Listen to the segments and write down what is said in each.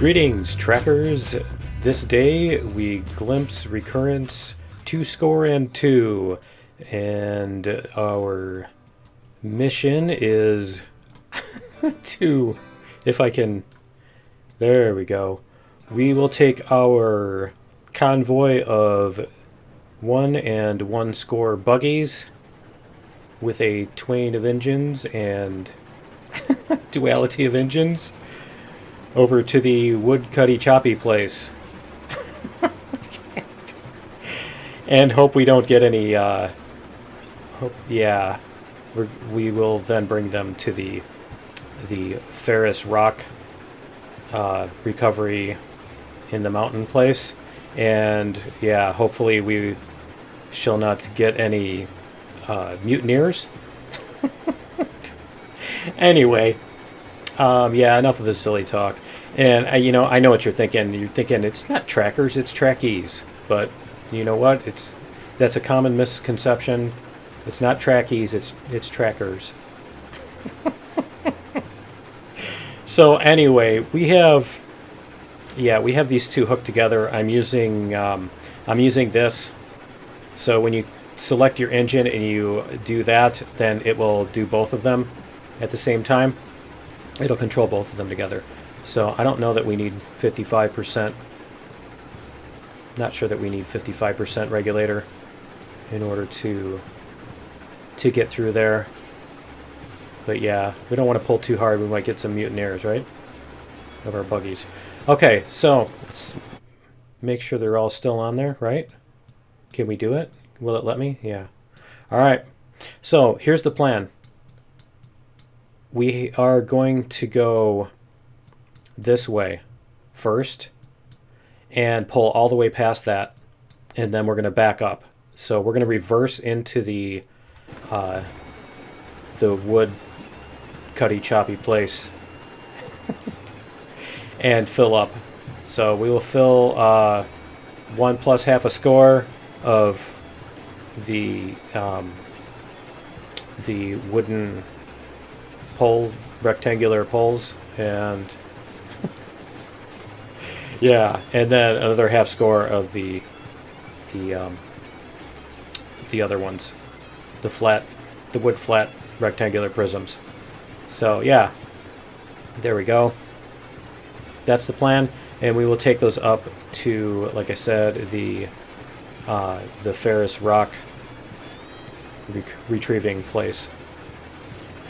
Greetings, trackers. This day we glimpse recurrence 2 and our mission is to, if I can, there we go. We will take our convoy of 1 and 1 score buggies with a twain of engines and duality of engines over to the wood-cutty choppy place. And hope we don't get any, we will then bring them to the Ferrous rock recovery in the mountain place. And yeah, hopefully we shall not get any mutineers. Anyway, yeah, enough of this silly talk. And I know what you're thinking. You're thinking it's not trackers, it's trackies. But you know what? That's a common misconception. It's not trackies, it's trackers. So anyway, we have these two hooked together. I'm using this. So when you select your engine and you do that, then it will do both of them at the same time. It'll control both of them together. So I don't know that we need 55%. Not sure that we need 55% regulator in order to get through there. But yeah, we don't want to pull too hard. We might get some mutineers, right? Of our buggies. Okay, so let's make sure they're all still on there, right? Can we do it? Will it let me? Yeah. All right. So here's the plan. We are going to go this way first and pull all the way past that, and then we're going to back up. So we're going to reverse into the wood cutty choppy place and fill up. So we will fill 1 plus half a score of the wooden pole, rectangular poles, and yeah, and then another half score of the other ones, the wood flat rectangular prisms. So yeah, there we go. That's the plan, and we will take those up to, like I said, the Ferrous rock retrieving place,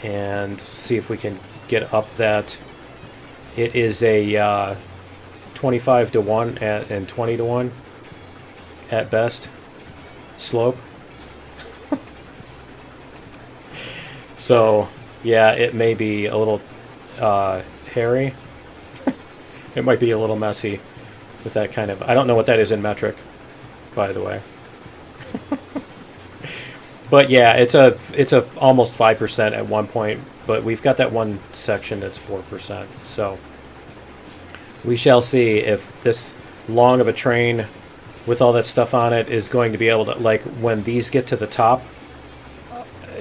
and see if we can get up that. It is a 25 to 1 and 20 to 1 at best slope. So yeah, it may be a little hairy. It might be a little messy with that kind of, I don't know what that is in metric, by the way. But yeah, it's a almost 5% at one point, but we've got that one section that's 4%. So we shall see if this long of a train with all that stuff on it is going to be able to, like, when these get to the top,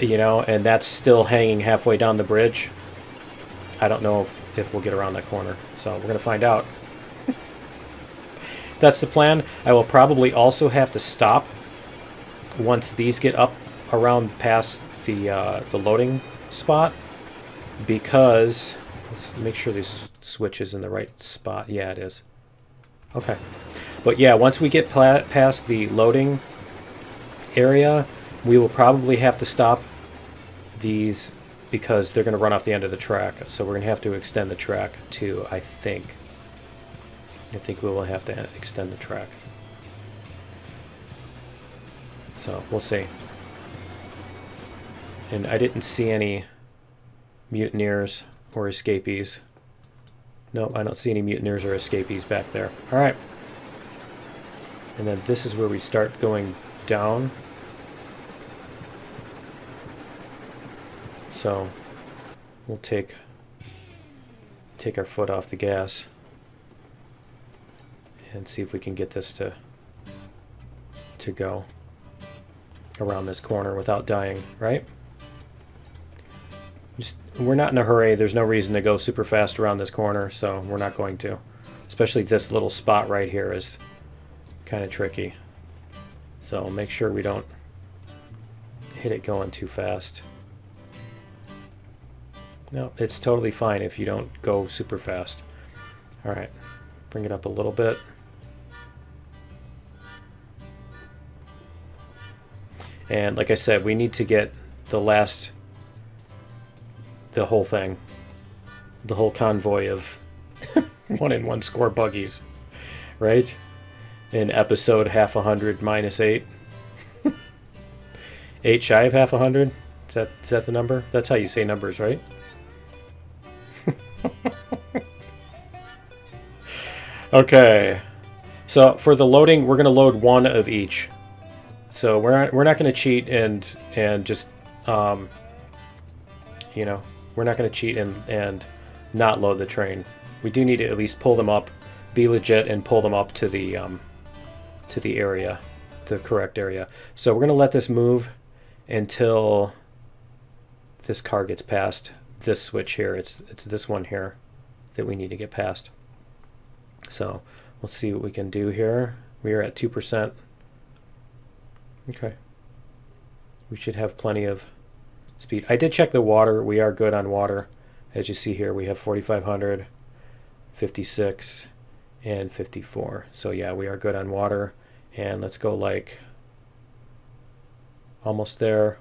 and that's still hanging halfway down the bridge. I don't know if we'll get around that corner. So we're going to find out. That's the plan. I will probably also have to stop once these get up around past the loading spot, because let's make sure this switch is in the right spot. Yeah, it is. Okay. But yeah, once we get past the loading area, we will probably have to stop these because they're going to run off the end of the track. So we're going to have to extend the track too, I think. I think we will have to extend the track. So we'll see. And I didn't see any mutineers or escapees. Nope, I don't see any mutineers or escapees back there. All right. And then this is where we start going down. So we'll take our foot off the gas and see if we can get this to go around this corner without dying, right? We're not in a hurry. There's no reason to go super fast around this corner, so we're not going to. Especially this little spot right here is kind of tricky. So make sure we don't hit it going too fast. No, it's totally fine if you don't go super fast. All right, bring it up a little bit. And like I said, we need to get the whole thing, the whole convoy of 1-in-1 score buggies, right? In episode half 100 minus 8. 8 shy of half 100? Is that the number? That's how you say numbers, right? Okay. So for the loading, we're going to load one of each. So we're not going to cheat and just you know, we're not going to cheat and not load the train. We do need to at least pull them up, be legit, and pull them up to the area, the correct area. So we're going to let this move until this car gets past this switch here. It's this one here that we need to get past. So let's see what we can do here. We are at 2%. Okay. We should have plenty of speed. I did check the water. We are good on water. As you see here, we have 4,500, 56, and 54. So yeah, we are good on water. And let's go like almost there.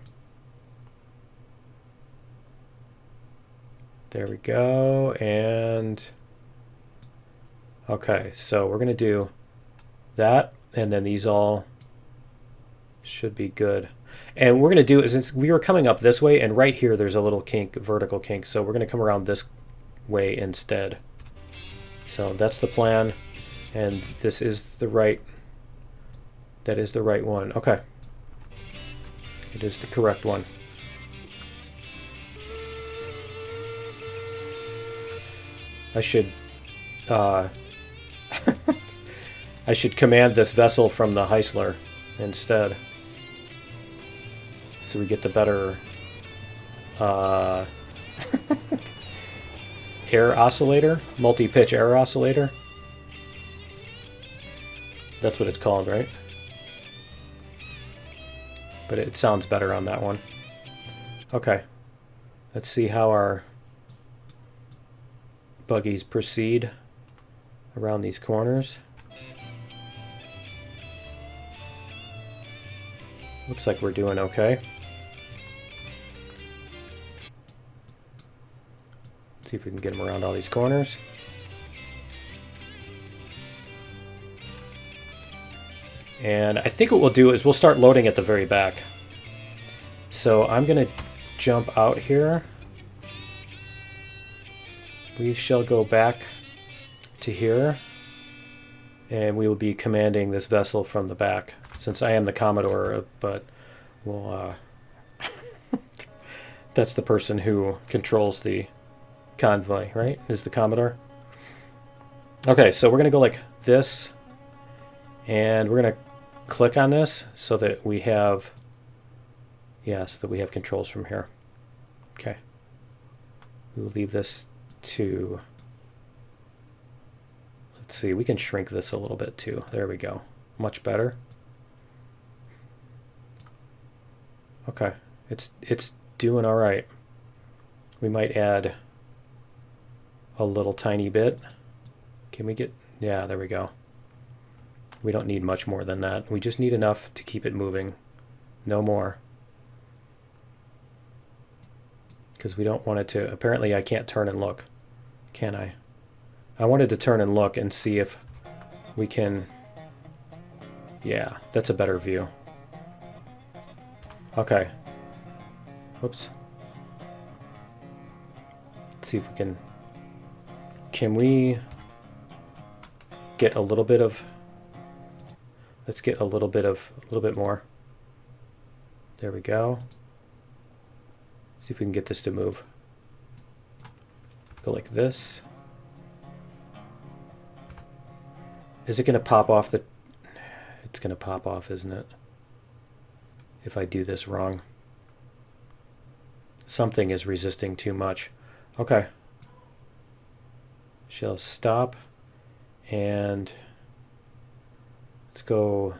There we go. And okay, so we're going to do that, and then these all should be good. And we're going to do is, since we were coming up this way, and right here there's a little kink, vertical kink, so we're going to come around this way instead. So that's the plan, and this is the right, that is the right one. Okay. It is the correct one. I should I should command this vessel from the Heisler instead, so we get the better air oscillator, multi-pitch air oscillator. That's what it's called, right? But it sounds better on that one. Okay, let's see how our buggies proceed around these corners. Looks like we're doing okay. Let's see if we can get them around all these corners. And I think what we'll do is we'll start loading at the very back. So I'm going to jump out here. We shall go back to here, and we will be commanding this vessel from the back, since I am the Commodore, but we'll, that's the person who controls the convoy, right? Is the Commodore. Okay, so we're going to go like this, and we're going to click on this so that we have, yeah, so that we have controls from here. Okay. We will leave this to, let's see, we can shrink this a little bit too. There we go. Much better. Okay, it's doing all right. We might add a little tiny bit. Can we get, yeah, there we go. We don't need much more than that. We just need enough to keep it moving. No more. Because we don't want it to, apparently I can't turn and look. Can I? I wanted to turn and look and see if we can, yeah, that's a better view. Okay. Whoops. Let's see if we can we get a little bit of, let's get a little bit more. There we go. See if we can get this to move. Go like this. Is it going to pop off the, it's going to pop off, isn't it? If I do this wrong. Something is resisting too much. Okay. Shall stop. And let's go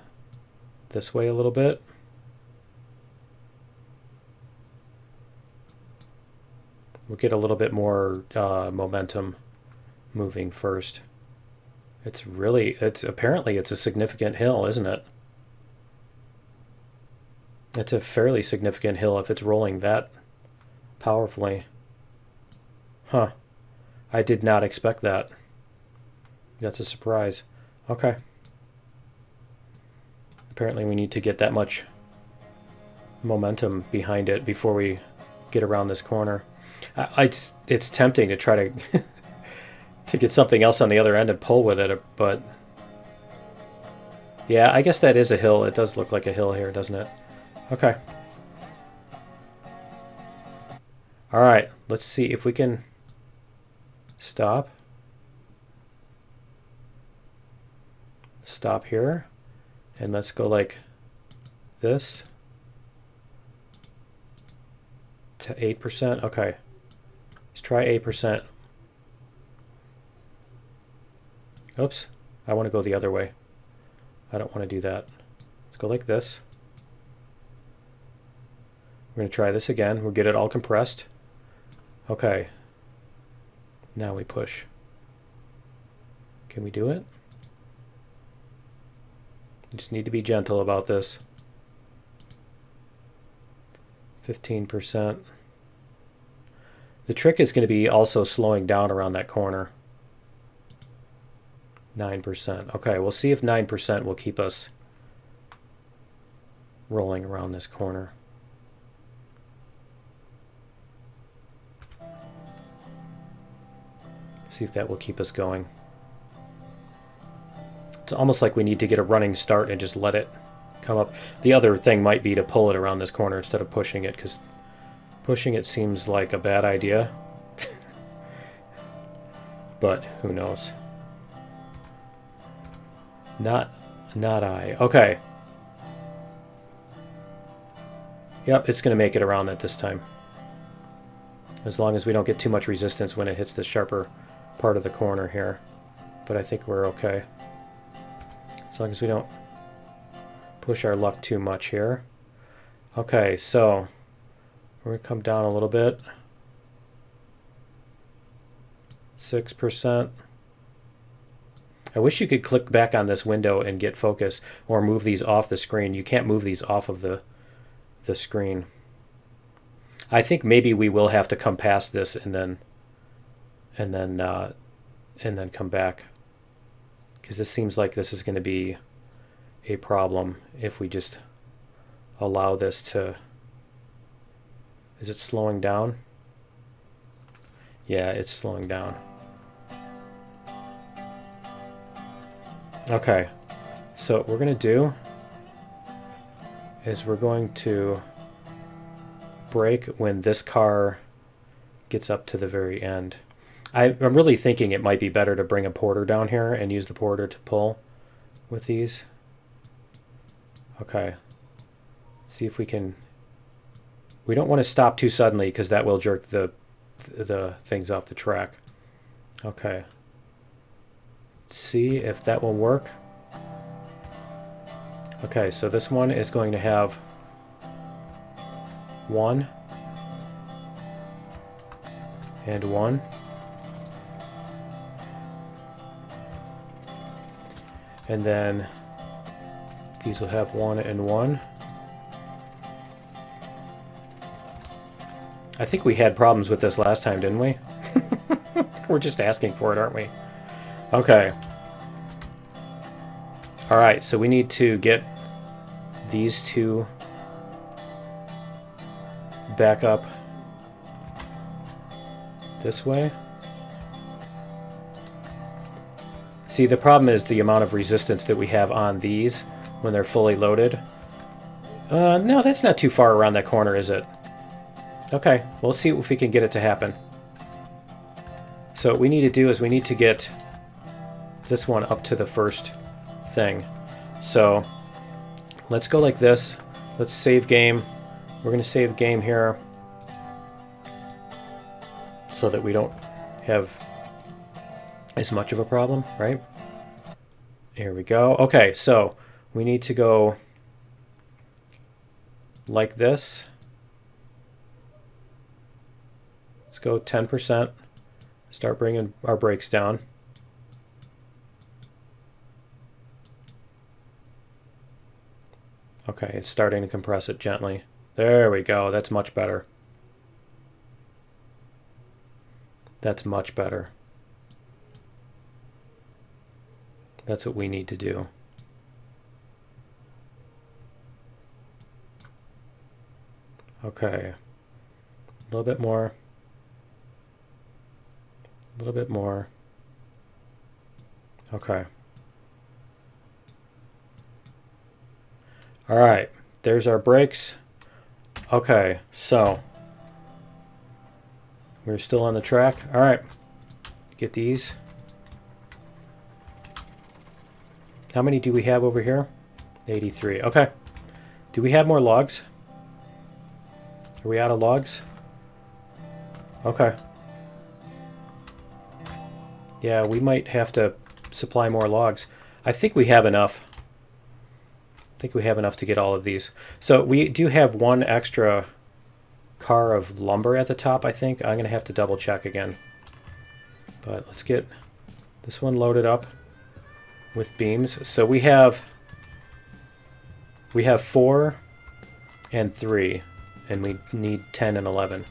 this way a little bit. We'll get a little bit more momentum moving first. Apparently it's a significant hill, isn't it? It's a fairly significant hill if it's rolling that powerfully. Huh. I did not expect that. That's a surprise. Okay. Apparently we need to get that much momentum behind it before we get around this corner. It's tempting to try to to get something else on the other end and pull with it, but yeah, I guess that is a hill. It does look like a hill here, doesn't it? Okay. All right, let's see if we can stop. Stop here, and let's go like this to 8%. Okay, let's try 8%. Oops, I want to go the other way. I don't want to do that. Let's go like this. We're going to try this again. We'll get it all compressed. Okay. Now we push. Can we do it? You just need to be gentle about this. 15%. The trick is going to be also slowing down around that corner. 9%. Okay, we'll see if 9% will keep us rolling around this corner. See if that will keep us going. It's almost like we need to get a running start and just let it come up. The other thing might be to pull it around this corner instead of pushing it, because pushing it seems like a bad idea. But who knows? Not I. Okay. Yep, it's going to make it around it this time. As long as we don't get too much resistance when it hits the sharper part of the corner here. But I think we're okay. As long as we don't push our luck too much here. Okay, so we're going to come down a little bit. 6%. I wish you could click back on this window and get focus, or move these off the screen. You can't move these off of the screen. I think maybe we will have to come past this and then come back, because this seems like this is going to be a problem if we just allow this to. Is it slowing down? Yeah, it's slowing down. Okay, so what we're going to do is we're going to brake when this car gets up to the very end. I'm really thinking it might be better to bring a porter down here and use the porter to pull with these. Okay, see if we can. We don't want to stop too suddenly because that will jerk the things off the track. Okay. See if that will work. Okay, so this one is going to have 1 and 1. And then these will have 1 and 1. I think we had problems with this last time, didn't we? We're just asking for it, aren't we? Okay. All right, so we need to get these two back up this way. See, the problem is the amount of resistance that we have on these when they're fully loaded. No, that's not too far around that corner, is it? Okay, we'll see if we can get it to happen. So what we need to do is we need to get this one up to the first thing. So let's go like this. Let's save game. We're going to save game here so that we don't have as much of a problem, right? Here we go. Okay, so we need to go like this. Let's go 10%. Start bringing our brakes down. Okay, it's starting to compress it gently. There we go. That's much better. That's much better. That's what we need to do. Okay. A little bit more. A little bit more. Okay. All right. There's our brakes. Okay, so we're still on the track. All right. Get these. How many do we have over here? 83. Okay. Do we have more logs? Are we out of logs? Okay. Yeah, we might have to supply more logs. I think we have enough. I think we have enough to get all of these. So we do have one extra car of lumber at the top, I think. I'm going to have to double check again. But let's get this one loaded up with beams. So we have 4 and 3, and we need 10 and 11.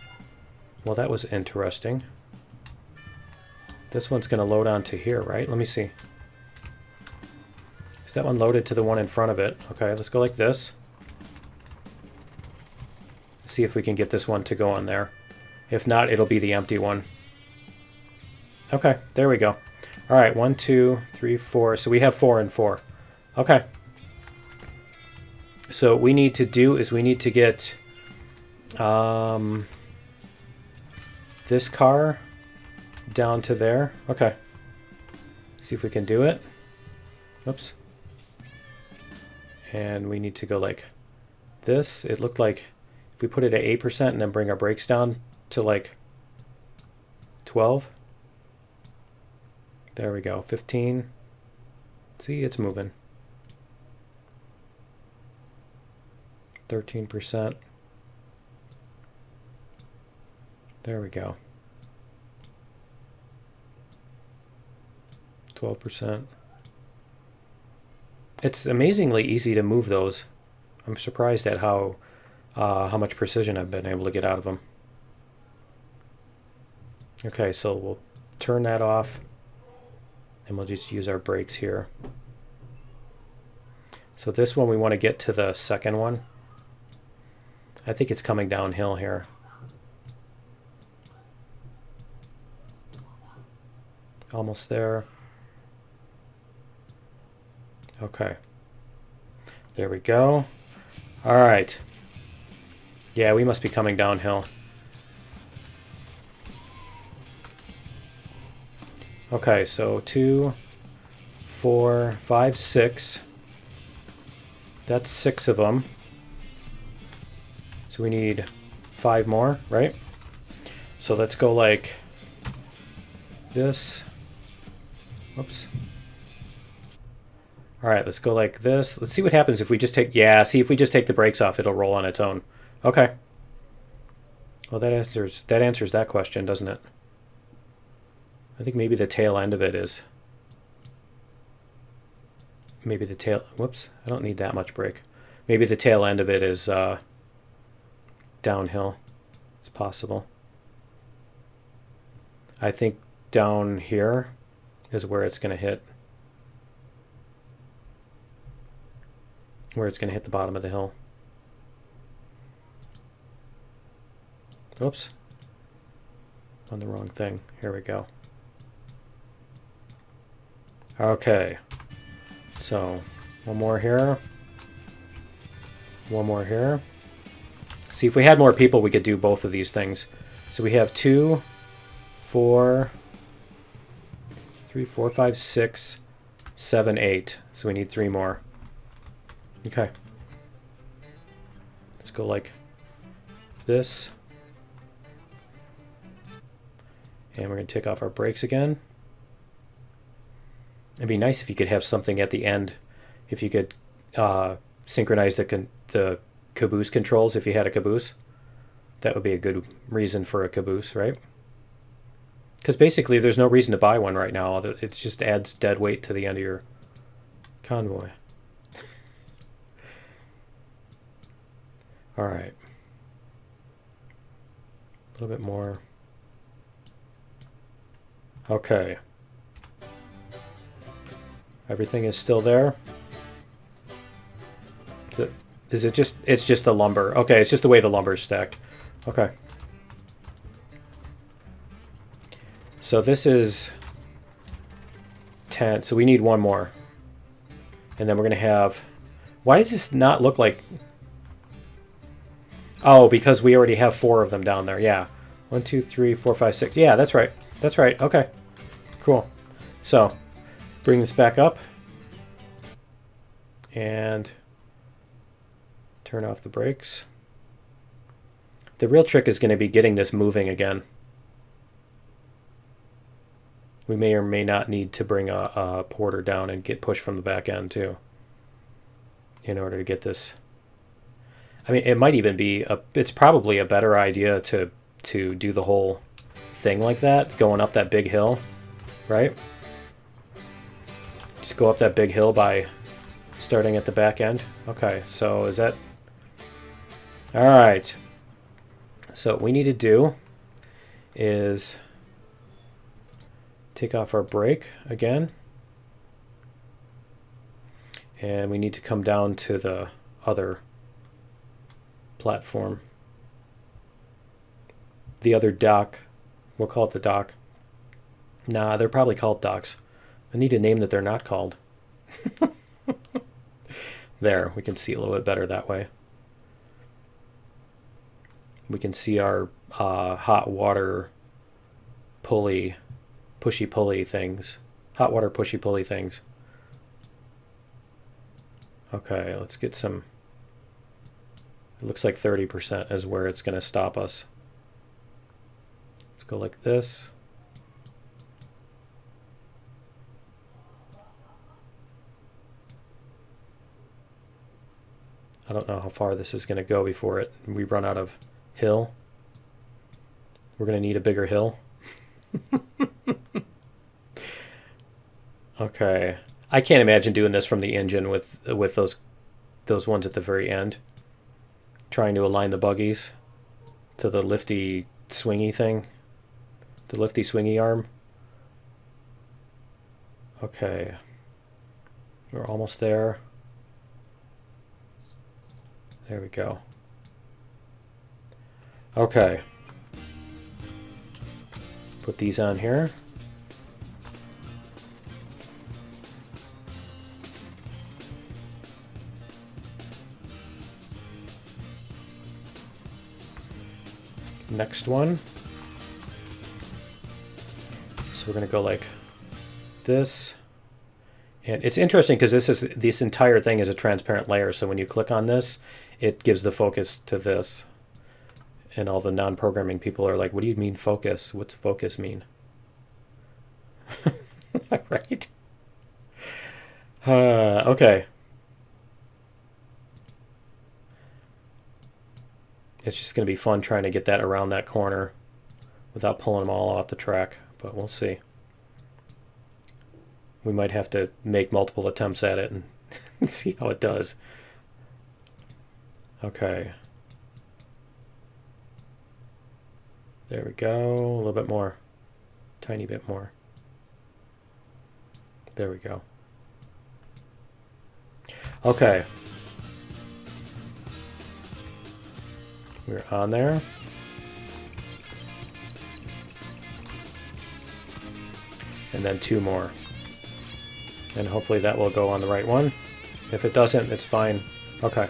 Well, that was interesting. This one's going to load onto here, right? Let me see. Is that one loaded to the one in front of it? Okay, let's go like this. See if we can get this one to go on there. If not, it'll be the empty one. Okay, there we go. All right, 1, 2, 3, 4. So we have 4 and 4. Okay. So what we need to do is we need to get this car down to there. Okay. See if we can do it. Oops. And we need to go like this. It looked like if we put it at 8% and then bring our brakes down to like 12. There we go. 15. See, it's moving. 13%. There we go. 12%. It's amazingly easy to move those. I'm surprised at how much precision I've been able to get out of them. Okay, so we'll turn that off, and we'll just use our brakes here. So this one we want to get to the second one. I think it's coming downhill here. Almost there. Okay. There we go. All right. Yeah, we must be coming downhill. Okay, so 2, 4, 5, 6. That's 6 of them. So we need 5 more, right? So let's go like this. Whoops. All right, let's go like this. Let's see what happens if we just take, yeah, see if we just take the brakes off, it'll roll on its own. Okay. Well, that answers that question, doesn't it? I think maybe the tail end of it is, maybe the tail, whoops, I don't need that much brake. Maybe the tail end of it is downhill. It's possible. I think down here is where it's going to hit. Where it's going to hit the bottom of the hill. Oops. On the wrong thing. Here we go. Okay. So, one more here. One more here. See, if we had more people, we could do both of these things. So we have 2, 4, 3, 4, 5, 6, 7, 8. So we need 3 more. Okay. Let's go like this. And we're going to take off our brakes again. It'd be nice if you could have something at the end, if you could synchronize the caboose controls if you had a caboose. That would be a good reason for a caboose, right? Because basically there's no reason to buy one right now. It just adds dead weight to the end of your convoy. All right. A little bit more. Okay. Everything is still there. Is it just, it's just the lumber. Okay, it's just the way the lumber is stacked. Okay. So this is 10, so we need one more. And then we're going to have, why does this not look like, oh, because we already have 4 of them down there, yeah. 1, 2, 3, 4, 5, 6, yeah, that's right. That's right, okay. Cool. So, bring this back up. And turn off the brakes. The real trick is going to be getting this moving again. We may or may not need to bring a porter down and get pushed from the back end too, in order to get this. I mean, it might even be it's probably a better idea to do the whole thing like that, going up that big hill, right? Just go up that big hill by starting at the back end. Okay, so is that... All right. So what we need to do is take off our brake again. And we need to come down to the other platform. The other dock. We'll call it the dock. Nah, they're probably called docks. I need a name that they're not called. There, we can see a little bit better that way. We can see our hot water pulley, pushy pulley things. Hot water pushy pulley things. Okay, let's get some. It looks like 30% is where it's going to stop us. Let's go like this. I don't know how far this is going to go before we run out of hill. We're going to need a bigger hill. Okay. I can't imagine doing this from the engine with those ones at the very end. Trying to align the buggies to the lifty swingy thing. The lifty swingy arm. Okay. We're almost there. There we go. Okay. Put these on here. Next one. So we're going to go like this. And it's interesting because this entire thing is a transparent layer. So when you click on this, it gives the focus to this. And all the non-programming people are like, what do you mean focus? What's focus mean? Right? Okay. It's just going to be fun trying to get that around that corner without pulling them all off the track, but we'll see. We might have to make multiple attempts at it and see how it does. Okay. There we go. A little bit more. Tiny bit more. There we go. Okay. We're on there. And then 2 more. And hopefully that will go on the right one. If it doesn't, it's fine. Okay.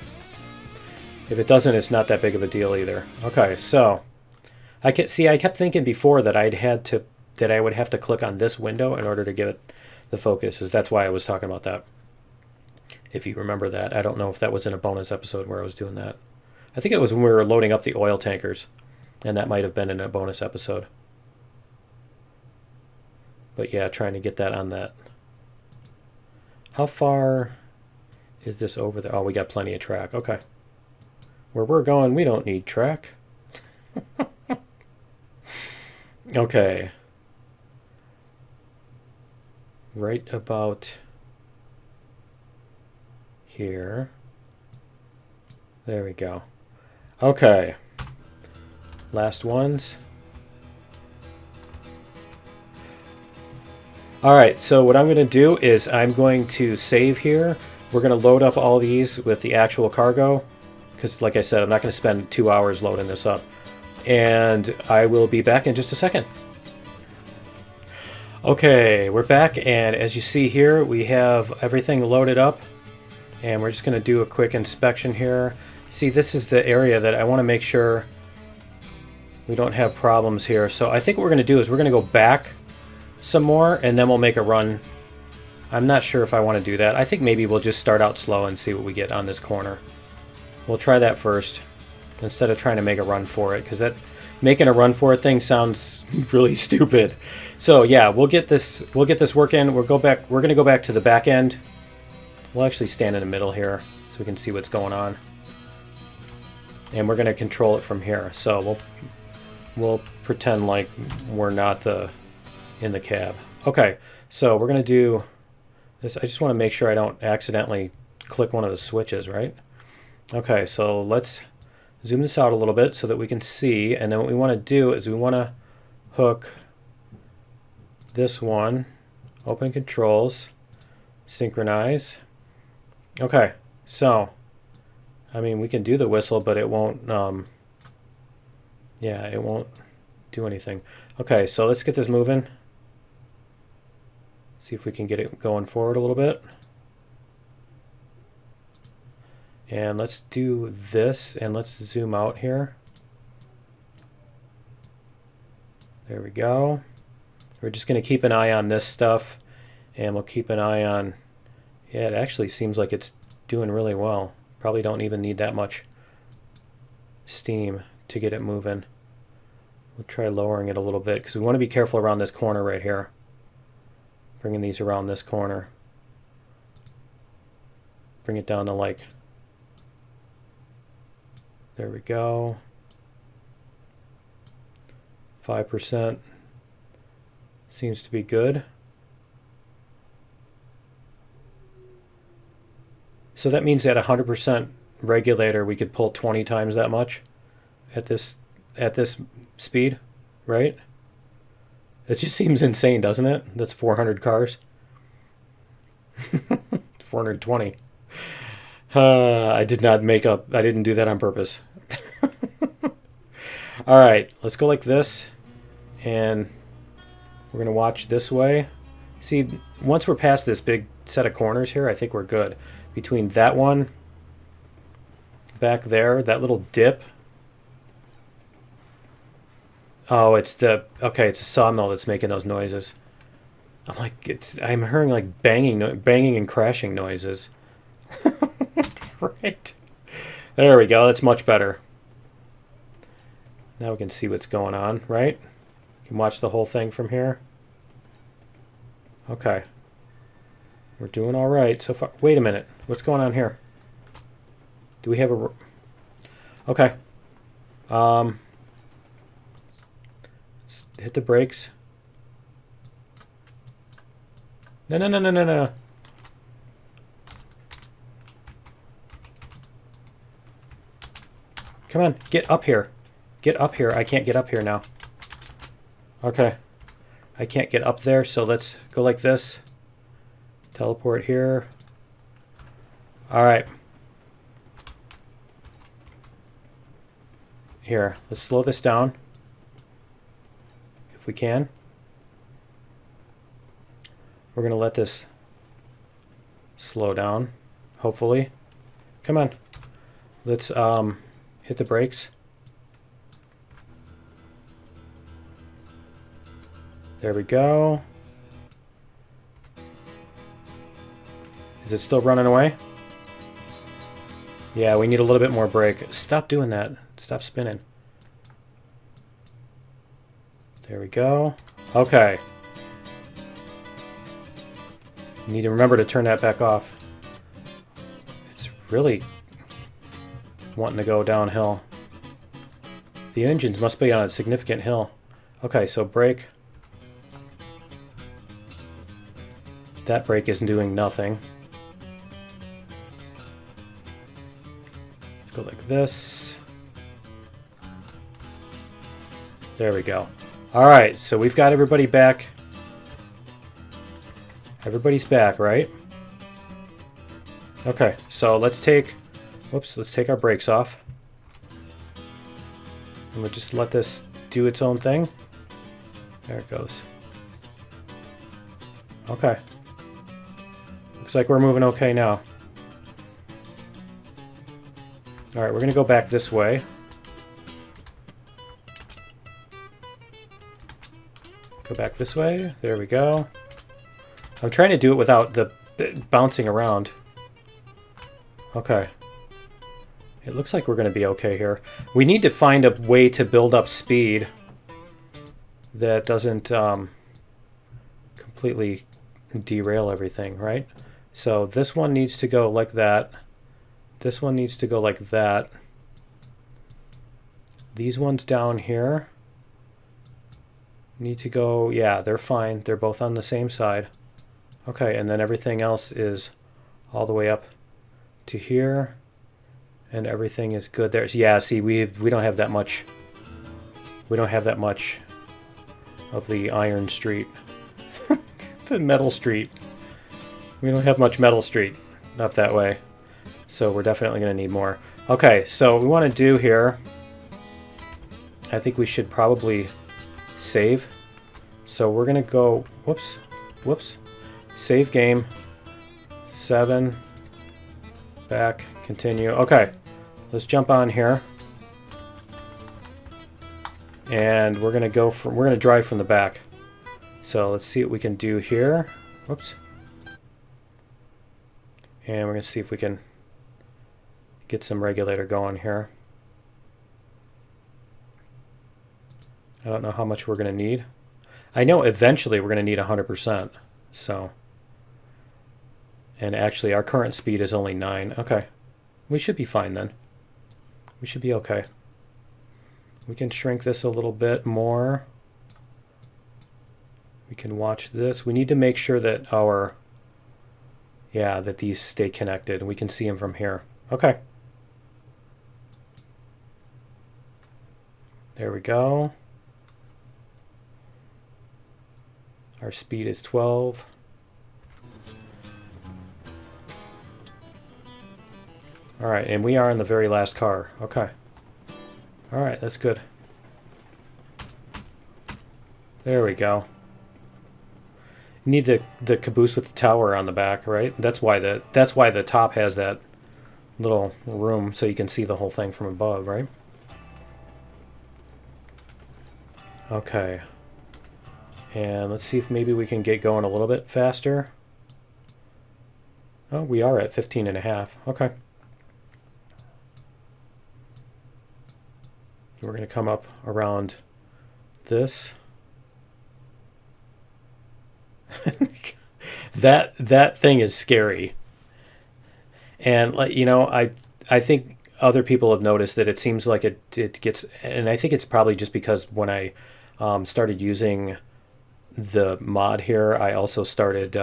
If it doesn't, it's not that big of a deal either. Okay, so I kept thinking before that I would have to click on this window in order to give it the focus. That's why I was talking about that. If you remember that. I don't know if that was in a bonus episode where I was doing that. I think it was when we were loading up the oil tankers, and that might have been in a bonus episode. But yeah, trying to get that on that How far is this over there? Oh, we got plenty of track. Okay. Where we're going, we don't need track. Okay. Right about here. There we go. Okay. Last ones. Alright, so what I'm going to do is I'm going to save here. We're going to load up all these with the actual cargo. Because, like I said, I'm not going to spend 2 hours loading this up. And I will be back in just a second. Okay, we're back, and as you see here, we have everything loaded up. And we're just going to do a quick inspection here. See, this is the area that I want to make sure we don't have problems here. So I think what we're going to do is we're going to go back some more, and then we'll make a run. I'm not sure if I want to do that. I think maybe we'll just start out slow and see what we get on this corner. We'll try that first, instead of trying to make a run for it, because that making a run for it thing sounds really stupid. So yeah, we'll get this working. We're going to go back to the back end. We'll actually stand in the middle here so we can see what's going on. And we're going to control it from here. So we'll pretend like we're not in the cab. Okay, so we're going to do this. I just want to make sure I don't accidentally click one of the switches, right? Okay, so let's zoom this out a little bit so that we can see. And then what we want to do is we want to hook this one, open controls, synchronize. Okay, so I mean, we can do the whistle, but it won't, yeah, it won't do anything. Okay, so let's get this moving. See if we can get it going forward a little bit. And let's do this, and let's zoom out here. There we go. We're just going to keep an eye on this stuff, and we'll keep an eye on, yeah, it actually seems like it's doing really well. Probably don't even need that much steam to get it moving. We'll try lowering it a little bit because we want to be careful around this corner right here. Bringing these around this corner. Bring it down to like, there we go. 5% seems to be good. So that means at 100% regulator, we could pull 20 times that much at this speed, right? It just seems insane, doesn't it? That's 400 cars. 420. I didn't do that on purpose. All right, let's go like this, and we're gonna watch this way. See, once we're past this big set of corners here, I think we're good. Between that one back there, that little dip. Oh, it's a sawmill that's making those noises. I'm hearing like banging and crashing noises. Right. There we go. That's much better. Now we can see what's going on, right? You can watch the whole thing from here. Okay. We're doing all right so far. Wait a minute. What's going on here? Do we have a... Okay. Let's hit the brakes. No, no, no, no, no, no. Come on, get up here. Get up here. I can't get up here now. Okay. I can't get up there, so let's go like this. Teleport here. All right. Here, let's slow this down. If we can. We're going to let this slow down, hopefully. Come on. Let's hit the brakes. There we go. Is it still running away? Yeah, we need a little bit more brake. Stop doing that. Stop spinning. There we go. Okay. You need to remember to turn that back off. It's really wanting to go downhill. The engines must be on a significant hill. Okay, so brake. That brake is doing nothing. Let's go like this. There we go. Alright, so we've got everybody back. Everybody's back, right? Okay, so let's take... Whoops, let's take our brakes off. And we'll just let this do its own thing. There it goes. Okay. Looks like we're moving okay now. Alright, we're going to go back this way. Go back this way. There we go. I'm trying to do it without the bouncing around. Okay. It looks like we're going to be okay here. We need to find a way to build up speed that doesn't completely derail everything, right? So this one needs to go like that. This one needs to go like that. These ones down here need to go, yeah, they're fine. They're both on the same side. Okay, and then everything else is all the way up to here. And everything is good there. Yeah, see, we don't have that much. We don't have that much of the iron street. The metal street. We don't have much metal street up that way. So we're definitely going to need more. Okay, so what we want to do here, I think we should probably save. So we're going to go, whoops, save game, 7, back, continue. Okay, let's jump on here. And we're going to go from, we're going to drive from the back. So let's see what we can do here. Whoops. And we're going to see if we can get some regulator going here. I don't know how much we're going to need. I know eventually we're going to need 100%. So, and actually our current speed is only 9. Okay. We should be fine then. We should be okay. We can shrink this a little bit more. We can watch this. We need to make sure that our, yeah, that these stay connected. We can see them from here. Okay. There we go. Our speed is 12. All right, and we are in the very last car. Okay. All right, that's good. There we go. You need the caboose with the tower on the back, right? That's why the top has that little room so you can see the whole thing from above, right? Okay. And let's see if maybe we can get going a little bit faster. Oh, we are at 15.5. Okay. We're going to come up around this. that thing is scary. And you know, I think other people have noticed that it seems like it gets, and I think it's probably just because when I started using the mod here, I also started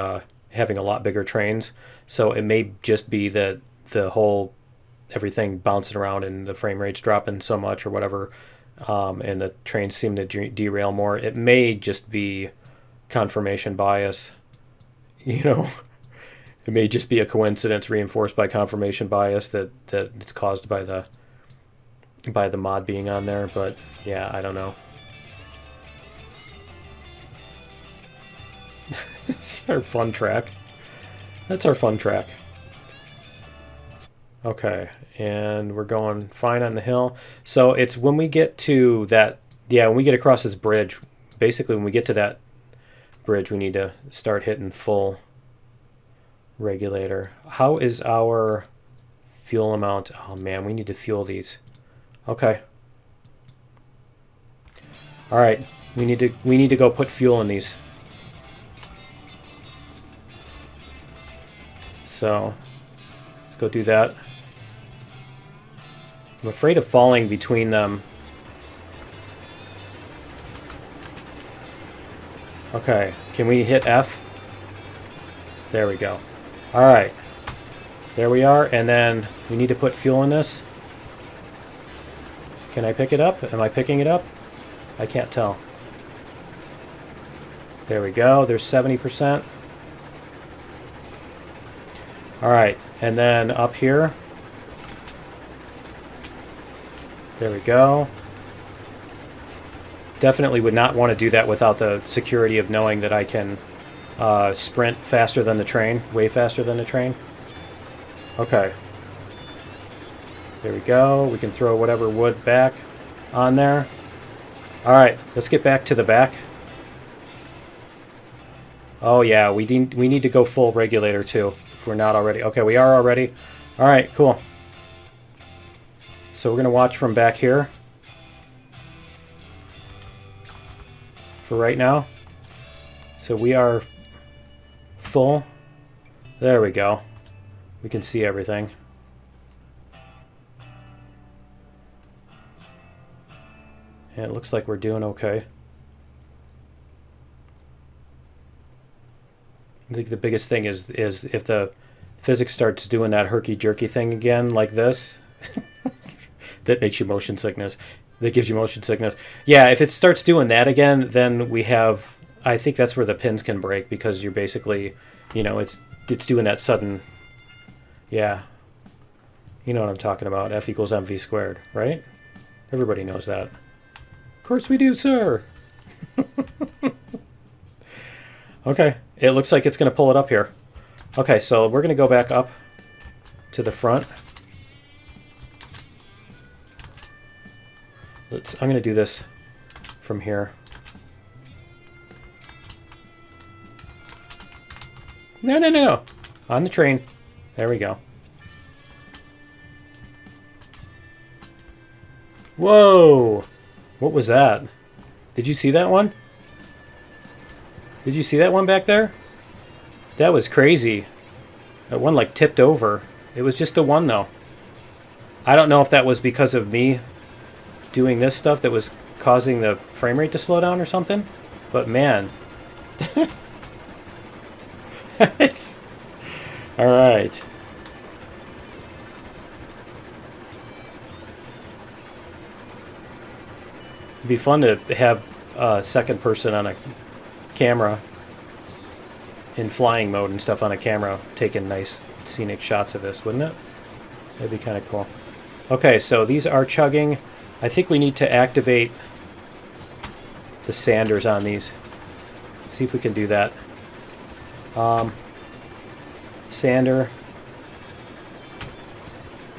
having a lot bigger trains. So it may just be that the whole everything bouncing around and the frame rate's dropping so much or whatever, and the trains seem to derail more. It may just be confirmation bias, you know. It may just be a coincidence reinforced by confirmation bias that it's caused by the mod being on there. But yeah, I don't know. It's our fun track. That's our fun track. Okay, and we're going fine on the hill. So it's when we get to that, yeah, when we get across this bridge, basically when we get to that bridge, we need to start hitting full regulator. How is our fuel amount? Oh man, we need to fuel these. Okay. All right, we need to go put fuel in these. So let's go do that. I'm afraid of falling between them. Okay, can we hit F? There we go. Alright. There we are, and then we need to put fuel in this. Can I pick it up? Am I picking it up? I can't tell. There we go. There's 70%. Alright, and then up here. There we go. Definitely would not want to do that without the security of knowing that I can sprint faster than the train. Way faster than the train. Okay. There we go. We can throw whatever wood back on there. Alright, let's get back to the back. Oh yeah, we need to go full regulator too, if we're not already. Okay, we are already. Alright, cool. So we're going to watch from back here. For right now. So we are full. There we go. We can see everything. And it looks like we're doing okay. I think the biggest thing is if the physics starts doing that herky-jerky thing again, like this, that makes you motion sickness. That gives you motion sickness. Yeah, if it starts doing that again, then we have... I think that's where the pins can break, because you're basically, you know, it's doing that sudden... Yeah. You know what I'm talking about. F equals mv squared, right? Everybody knows that. Of course we do, sir! Okay, it looks like it's going to pull it up here. Okay, so we're going to go back up to the front. I'm going to do this from here. No. On the train. There we go. Whoa! What was that? Did you see that one? Did you see that one back there? That was crazy. That one like tipped over. It was just the one though. I don't know if that was because of me doing this stuff that was causing the frame rate to slow down or something. But man. Alright. It'd be fun to have a second person on a camera in flying mode and stuff on a camera taking nice scenic shots of this, wouldn't it? That'd be kind of cool. Okay, so these are chugging. I think we need to activate the sanders on these. Let's see if we can do that. Sander.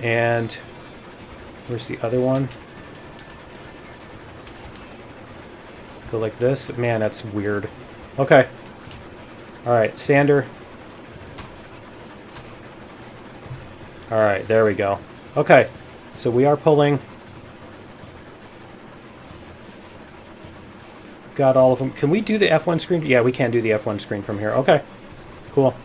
And where's the other one? Go like this. Man, that's weird. Okay. Alright, sander. Alright, there we go. Okay, so we are pulling. Got all of them. Can we do the F1 screen? Yeah, we can do the F1 screen from here. Okay, cool.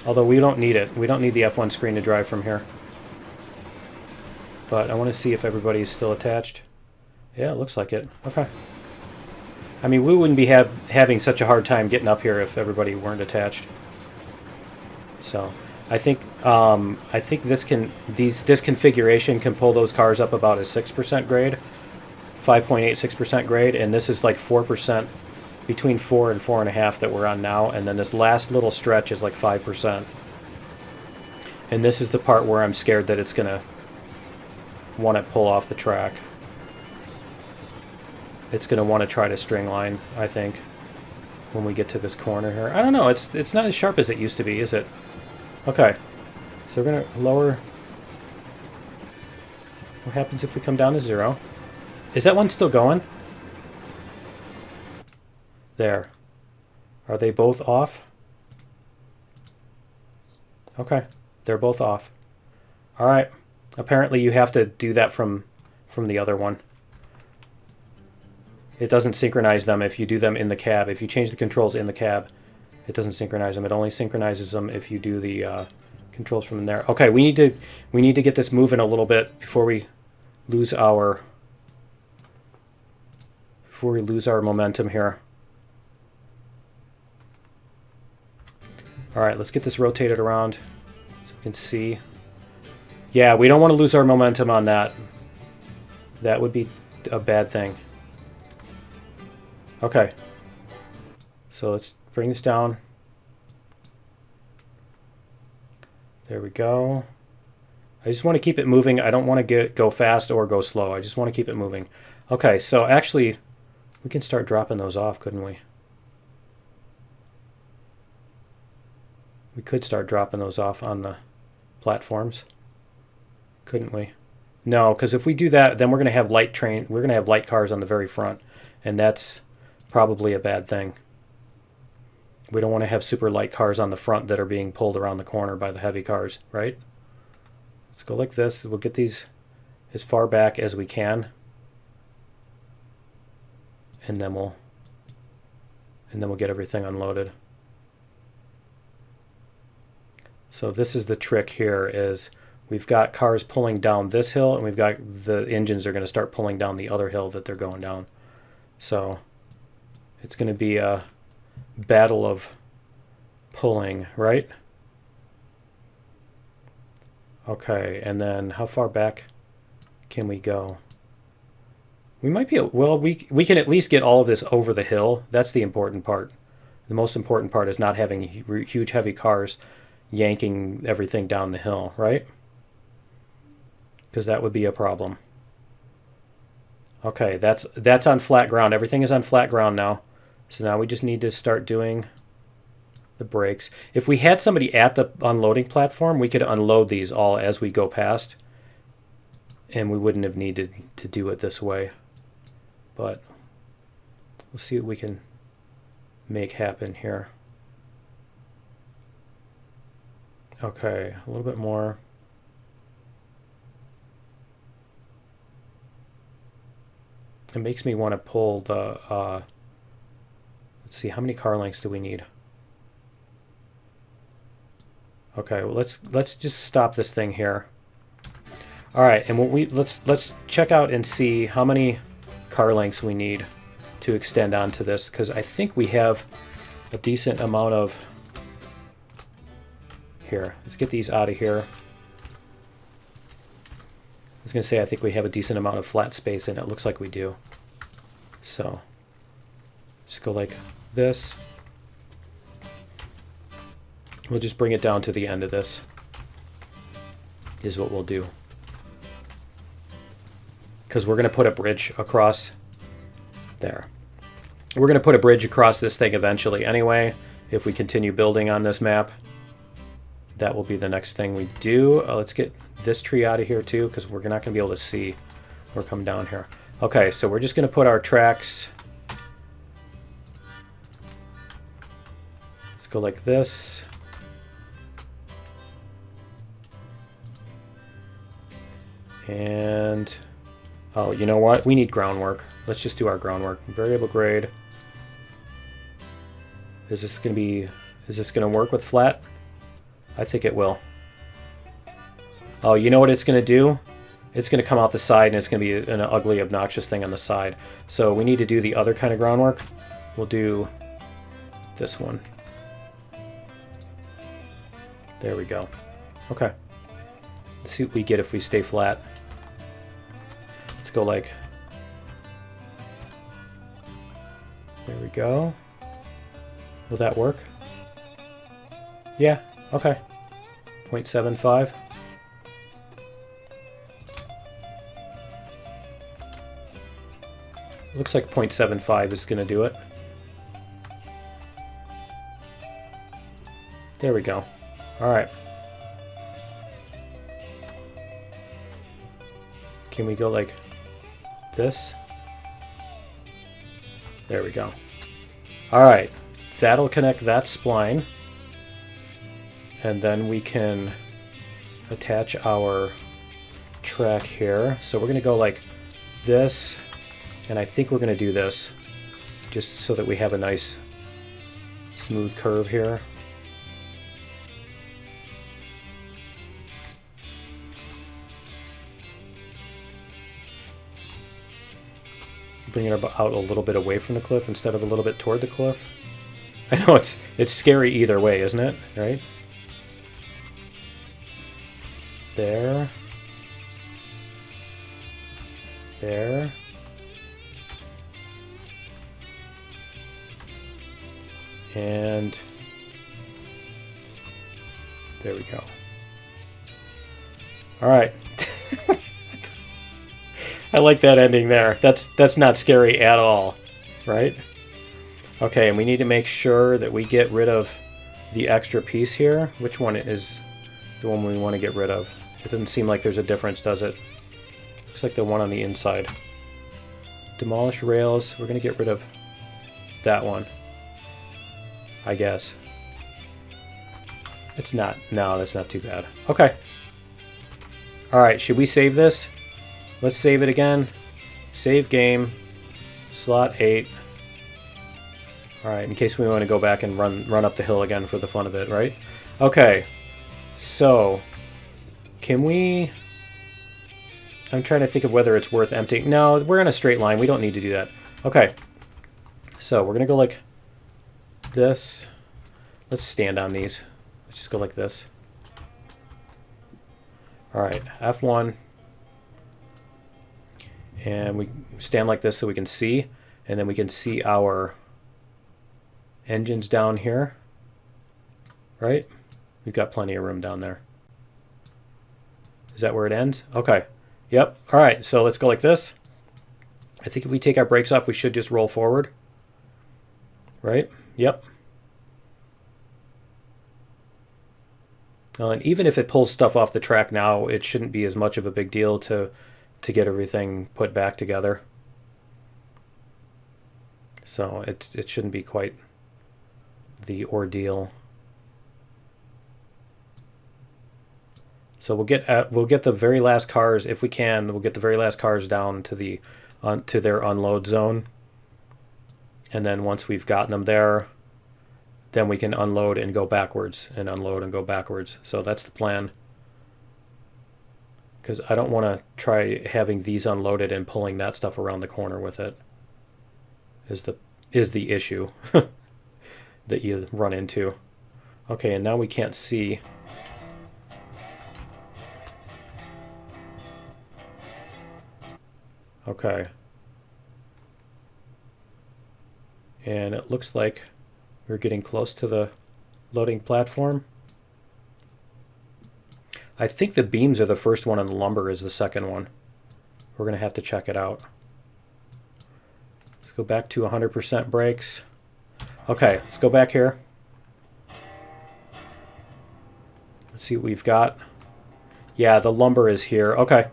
Although we don't need it. We don't need the F1 screen to drive from here. But I want to see if everybody's still attached. Yeah, it looks like it. Okay. I mean, we wouldn't be having such a hard time getting up here if everybody weren't attached. So, I think this configuration can pull those cars up about a 6% grade, 5.86% grade, and this is like 4%, between 4 and 4.5 that we're on now, and then this last little stretch is like 5%. And this is the part where I'm scared that it's gonna want to pull off the track. It's going to want to try to string line, I think, when we get to this corner here. I don't know. It's not as sharp as it used to be, is it? Okay. So we're going to lower. What happens if we come down to 0? Is that one still going? There. Are they both off? Okay. They're both off. All right. Apparently you have to do that from the other one. It doesn't synchronize them if you do them in the cab. If you change the controls in the cab, It doesn't synchronize them. It only synchronizes them if you do the controls from there. Okay, we need to get this moving a little bit before we lose our momentum here. All right, let's get this rotated around so we can see. Yeah, we don't want to lose our momentum on that. That would be a bad thing. Okay. So let's bring this down. There we go. I just want to keep it moving. I don't want to go fast or go slow. I just want to keep it moving. Okay, so actually, we can start dropping those off, couldn't we? We could start dropping those off on the platforms, couldn't we? No, because if we do that, then we're going to have light cars on the very front, and that's probably a bad thing. We don't want to have super light cars on the front that are being pulled around the corner by the heavy cars, right? Let's go like this. We'll get these as far back as we can, and then we'll get everything unloaded. So this is the trick here, is we've got cars pulling down this hill, and we've got the engines are going to start pulling down the other hill that they're going down. So it's going to be a battle of pulling, right? Okay, and then how far back can we go? We might be, well, we can at least get all of this over the hill. That's the important part. The most important part is not having huge heavy cars yanking everything down the hill, right? Because that would be a problem. Okay, that's on flat ground. Everything is on flat ground now. So now we just need to start doing the brakes. If we had somebody at the unloading platform, we could unload these all as we go past, and we wouldn't have needed to do it this way. But we'll see what we can make happen here. Okay, a little bit more. It makes me want to pull the, let's see, how many car lengths do we need? Okay, well, let's just stop this thing here. All right, and let's check out and see how many car lengths we need to extend onto this, because I think we have a decent amount of. Here, let's get these out of here. I was going to say I think we have a decent amount of flat space, and it looks like we do. So just go like this. We'll just bring it down to the end of this, is what we'll do. Because we're going to put a bridge across there. We're going to put a bridge across this thing eventually anyway, if we continue building on this map. That will be the next thing we do. Let's get this tree out of here too, because we're not going to be able to see. We're coming down here. Okay, so we're just going to put our tracks. Let's go like this. And, oh, you know what? We need groundwork. Let's just do our groundwork. Variable grade. Is this going to work with flat? I think it will. Oh, you know what it's going to do? It's going to come out the side, and it's going to be an ugly, obnoxious thing on the side. So we need to do the other kind of groundwork. We'll do this one. There we go. Okay. Let's see what we get if we stay flat. Let's go like... There we go. Will that work? Yeah. Okay. 0.75. Looks like 0.75 is going to do it. There we go. All right. Can we go like this? There we go. All right. That'll connect that spline. And then we can attach our track here. So we're going to go like this. And I think we're going to do this just so that we have a nice smooth curve here. Bring it out a little bit away from the cliff instead of a little bit toward the cliff. I know it's scary either way, isn't it? Right? There. There. And there we go. All right. I like that ending there. That's not scary at all, right? Okay, and we need to make sure that we get rid of the extra piece here. Which one is the one we want to get rid of? It doesn't seem like there's a difference, does it? Looks like the one on the inside. Demolish rails. We're going to get rid of that one, I guess. It's not. No, that's not too bad. Okay. All right, should we save this? Let's save it again. Save game. Slot 8. All right, in case we want to go back and run up the hill again for the fun of it, right? Okay. So, can we... I'm trying to think of whether it's worth emptying. No, we're in a straight line. We don't need to do that. Okay. So, we're going to go like this. Let's stand on these. Let's just go like this. All right, F1. And we stand like this so we can see. And then we can see our engines down here. Right? We've got plenty of room down there. Is that where it ends? Okay. Yep. All right, so let's go like this. I think if we take our brakes off, we should just roll forward. Right? Yep. And even if it pulls stuff off the track now, it shouldn't be as much of a big deal to get everything put back together. So it shouldn't be quite the ordeal. So we'll get the very last cars, if we can. We'll get the very last cars down to to their unload zone, and then once we've gotten them there, then we can unload and go backwards, and unload and go backwards. So that's the plan. Because I don't want to try having these unloaded and pulling that stuff around the corner with it. Is the issue that you run into. Okay, and now we can't see. Okay. And it looks like we're getting close to the loading platform. I think the beams are the first one and the lumber is the second one. We're going to have to check it out. Let's go back to 100% brakes. Okay, let's go back here. Let's see what we've got. Yeah, the lumber is here. Okay.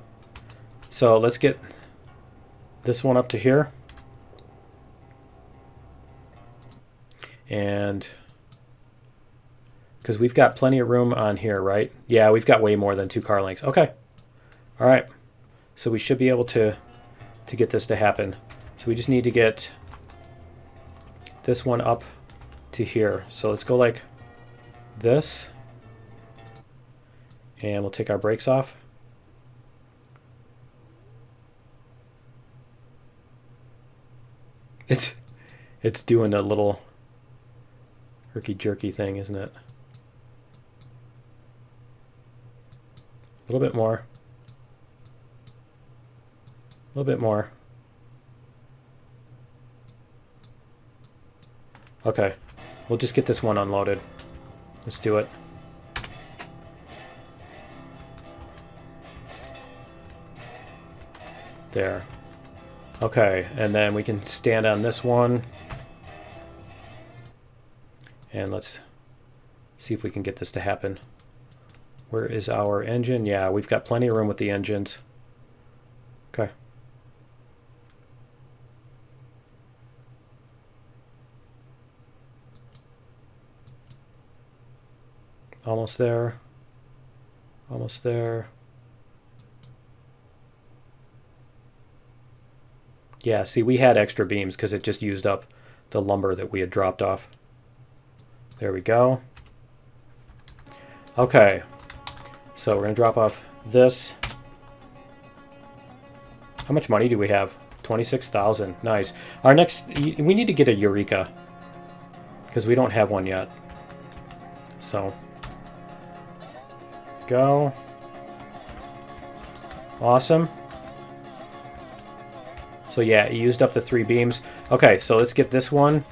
So let's get this one up to here. And because we've got plenty of room on here, right? Yeah, we've got way more than 2 car lengths. Okay. All right. So we should be able to get this to happen. So we just need to get this one up to here. So let's go like this. And we'll take our brakes off. It's doing a little herky-jerky thing, isn't it? A little bit more. A little bit more. Okay. We'll just get this one unloaded. Let's do it. There. Okay, and then we can stand on this one. And let's see if we can get this to happen. Where is our engine? Yeah, we've got plenty of room with the engines. Okay. Almost there. Almost there. Yeah, see, we had extra beams because it just used up the lumber that we had dropped off. There we go. Okay. So we're going to drop off this. How much money do we have? 26,000. Nice. Our next... We need to get a Eureka. Because we don't have one yet. So... Go. Awesome. So yeah, it used up the 3 beams. Okay, so let's get this one.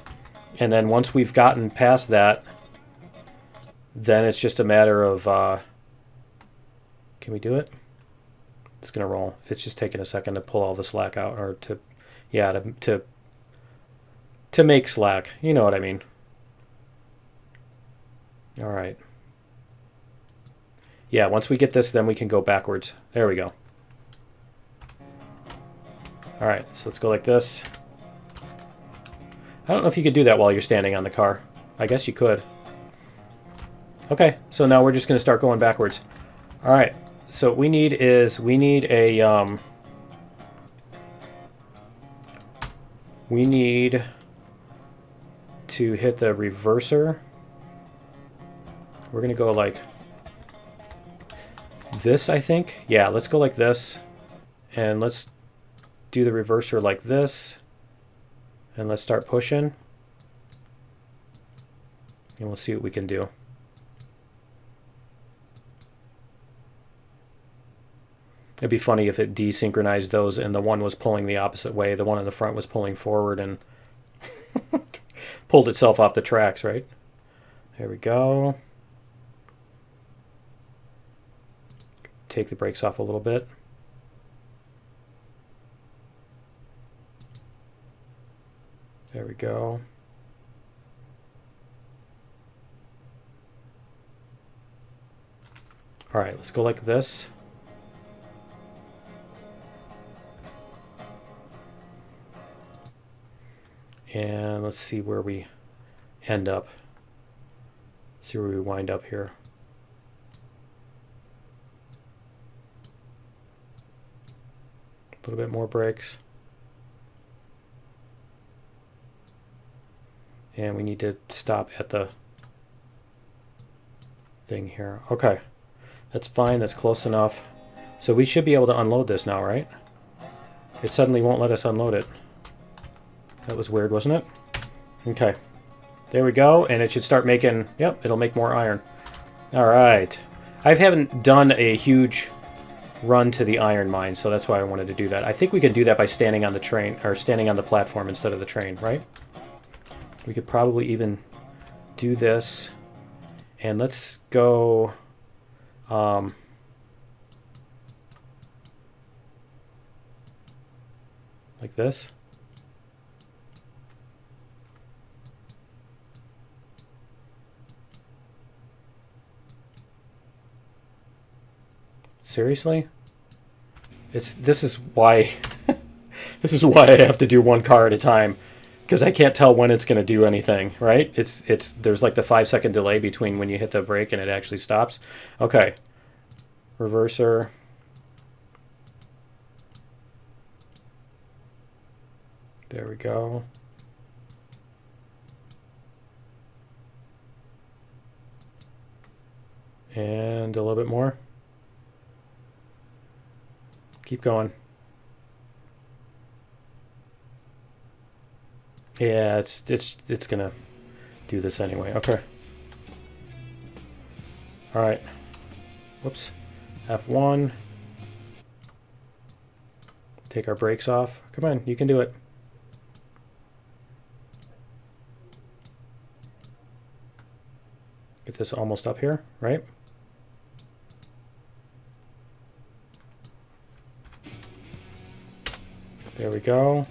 And then once we've gotten past that, then it's just a matter of... can we do it? It's going to roll. It's just taking a second to pull all the slack out. Or to... Yeah, to make slack. You know what I mean. Alright. Yeah, once we get this, then we can go backwards. There we go. Alright, so let's go like this. I don't know if you could do that while you're standing on the car. I guess you could. Okay, so now we're just going to start going backwards. Alright, so what we need is, we need a, we need to hit the reverser. We're going to go like this, I think. Yeah, let's go like this. And let's do the reverser like this. And let's start pushing. And we'll see what we can do. It'd be funny if it desynchronized those and the one was pulling the opposite way. The one in the front was pulling forward and pulled itself off the tracks, right? There we go. Take the brakes off a little bit. There we go. All right, let's go like this. And let's see where we end up. See where we wind up here. A little bit more brakes. And we need to stop at the thing here. Okay, that's fine, that's close enough. So we should be able to unload this now, right? It suddenly won't let us unload it. That was weird, wasn't it? Okay, there we go, and it should start making, yep, it'll make more iron. All right, I haven't done a huge run to the iron mine, so that's why I wanted to do that. I think we could do that by standing on the train, or standing on the platform instead of the train, right? We could probably even do this, and let's go like this. Seriously? This is why this is why I have to do one car at a time, because I can't tell when it's going to do anything, right? There's like the 5-second delay between when you hit the brake and it actually stops. Okay. Reverser. There we go. And a little bit more. Keep going. Yeah, it's gonna do this anyway. Okay. All right. Whoops. F1. Take our brakes off. Come on, you can do it. Get this almost up here, right? There we go.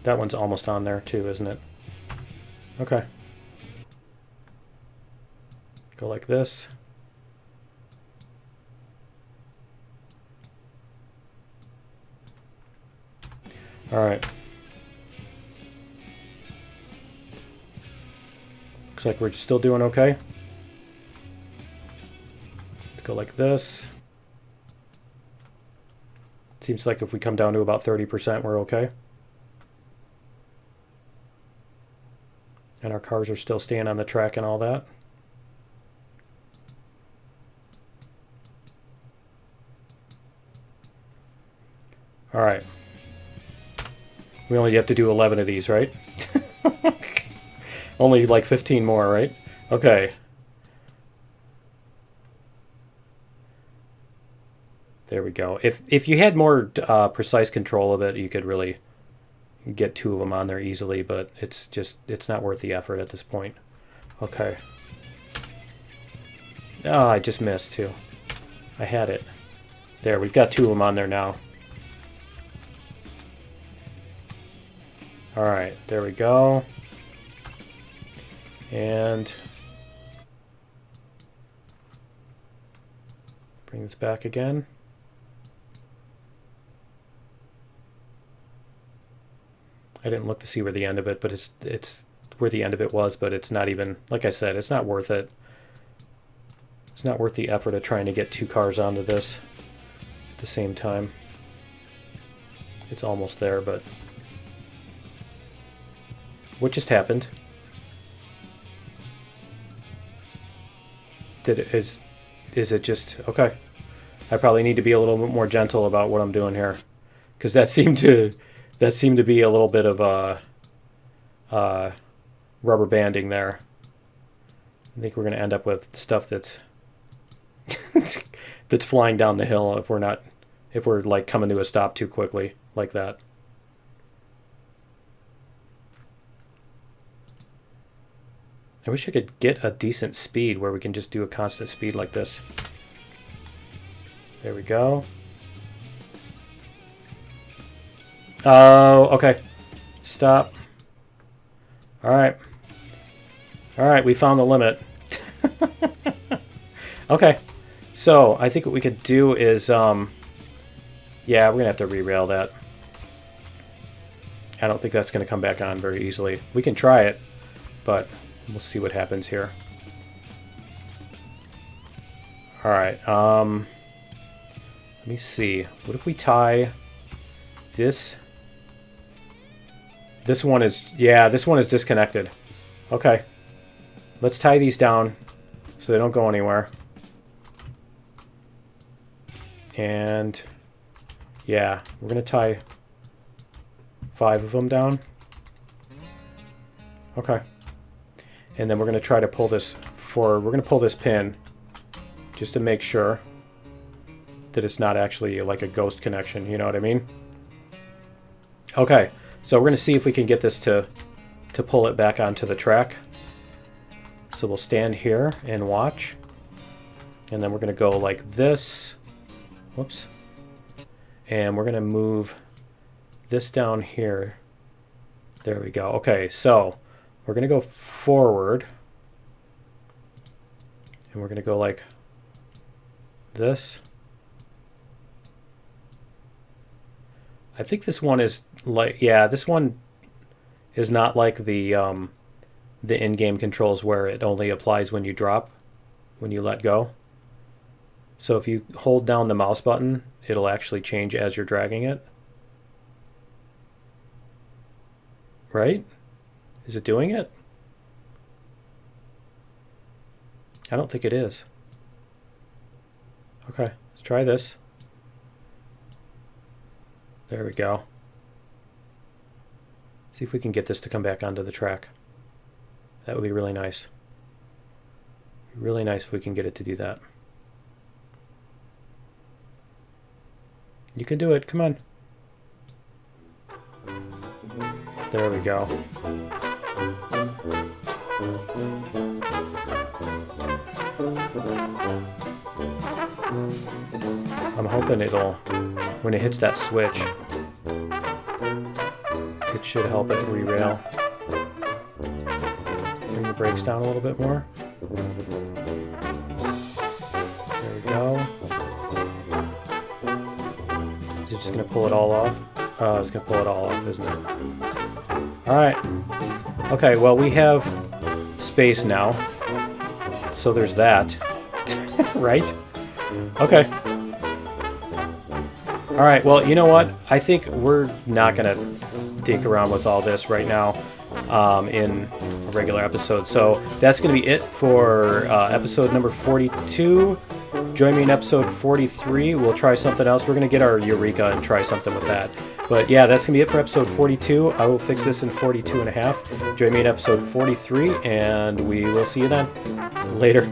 That one's almost on there too, isn't it? Okay. Go like this. All right. Looks like we're still doing okay. Let's go like this. Seems like if we come down to about 30%, we're okay. And our cars are still staying on the track and all that. All right. We only have to do 11 of these, right? Only like 15 more, right? Okay. There we go. If you had more precise control of it, you could really get 2 of them on there easily, but it's not worth the effort at this point. Okay. Oh, I just missed too. I had it. There, we've got 2 of them on there now. All right, there we go. And bring this back again. I didn't look to see where the end of it, but it's where the end of it was, but it's not even, like I said, it's not worth it. It's not worth the effort of trying to get 2 cars onto this at the same time. It's almost there, but what just happened? Is it just okay? I probably need to be a little bit more gentle about what I'm doing here, because that seemed to be a little bit of a rubber banding there. I think we're going to end up with stuff that's that's flying down the hill if we're like coming to a stop too quickly like that. I wish I could get a decent speed where we can just do a constant speed like this. There we go. Oh, okay. Stop. All right. All right, we found the limit. Okay. So, I think what we could do is, yeah, we're going to have to re-rail that. I don't think that's going to come back on very easily. We can try it, but we'll see what happens here. All right. Let me see. What if we tie this? This one is, yeah, this one is disconnected. Okay. Let's tie these down so they don't go anywhere. And yeah, we're going to tie 5 of them down. Okay. And then we're going to try to pull this forward. We're going to pull this pin just to make sure that it's not actually like a ghost connection. You know what I mean? Okay. So we're going to see if we can get this to pull it back onto the track. So we'll stand here and watch. And then we're going to go like this. Whoops. And we're going to move this down here. There we go. Okay, so we're going to go forward. And we're going to go like this. I think this one is like, yeah, this one is not like the in-game controls where it only applies when you drop, when you let go. So if you hold down the mouse button, it'll actually change as you're dragging it. Right? Is it doing it? I don't think it is. Okay, let's try this. There we go. See if we can get this to come back onto the track. That would be really nice. Really nice if we can get it to do that. You can do it, come on. There we go. I'm hoping it'll, when it hits that switch, it should help it re-rail. Bring the brakes down a little bit more. There we go. Is it just going to pull it all off? Oh, it's going to pull it all off, isn't it? Alright. Okay, well, we have space now. So there's that. Right? Okay. Alright, well, you know what? I think we're not going to dig around with all this right now. in a regular episode. So that's going to be it for episode number 42. Join me in episode 43. We'll try something else. We're going to get our Eureka and try something with that. But yeah, that's going to be it for episode 42. I will fix this in 42 and a half. Join me in episode 43, and we will see you then. Later.